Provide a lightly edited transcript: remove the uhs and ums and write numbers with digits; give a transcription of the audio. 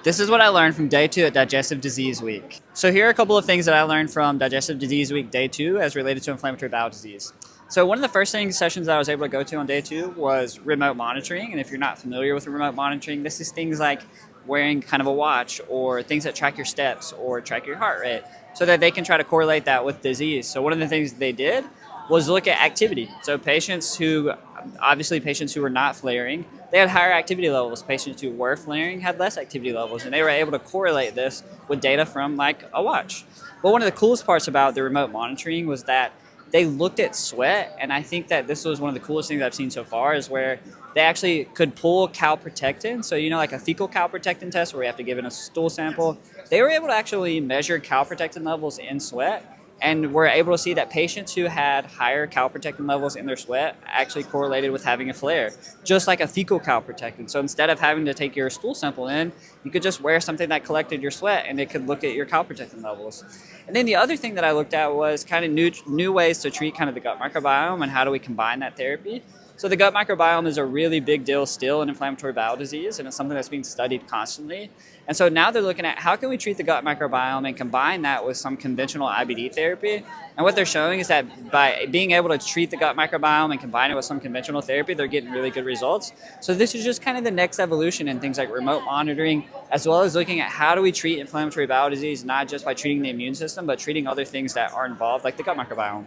This is what I learned from day 2 at Digestive Disease Week. So here are a couple of things that I learned from Digestive Disease Week day 2 as related to inflammatory bowel disease. So one of the first sessions that I was able to go to on day 2 was remote monitoring. And if you're not familiar with remote monitoring, this is things like wearing kind of a watch or things that track your steps or track your heart rate so that they can try to correlate that with disease. So one of the things they did was look at activity. So patients who were not flaring, they had higher activity levels. Patients who were flaring had less activity levels, and they were able to correlate this with data from like a watch. But one of the coolest parts about the remote monitoring was that they looked at sweat, and I think that this was one of the coolest things I've seen so far is where they actually could pull calprotectin. So, like a fecal calprotectin test where we have to give in a stool sample. They were able to actually measure calprotectin levels in sweat, and we're able to see that patients who had higher calprotectin levels in their sweat actually correlated with having a flare, just like a fecal calprotectin. So instead of having to take your stool sample in, you could just wear something that collected your sweat and it could look at your calprotectin levels. And then the other thing that I looked at was kind of new ways to treat kind of the gut microbiome and how do we combine that therapy. So the gut microbiome is a really big deal still in inflammatory bowel disease, and it's something that's being studied constantly. And so now they're looking at how can we treat the gut microbiome and combine that with some conventional IBD therapy. And what they're showing is that by being able to treat the gut microbiome and combine it with some conventional therapy, they're getting really good results. So this is just kind of the next evolution in things like remote monitoring, as well as looking at how do we treat inflammatory bowel disease, not just by treating the immune system, but treating other things that are involved, like the gut microbiome.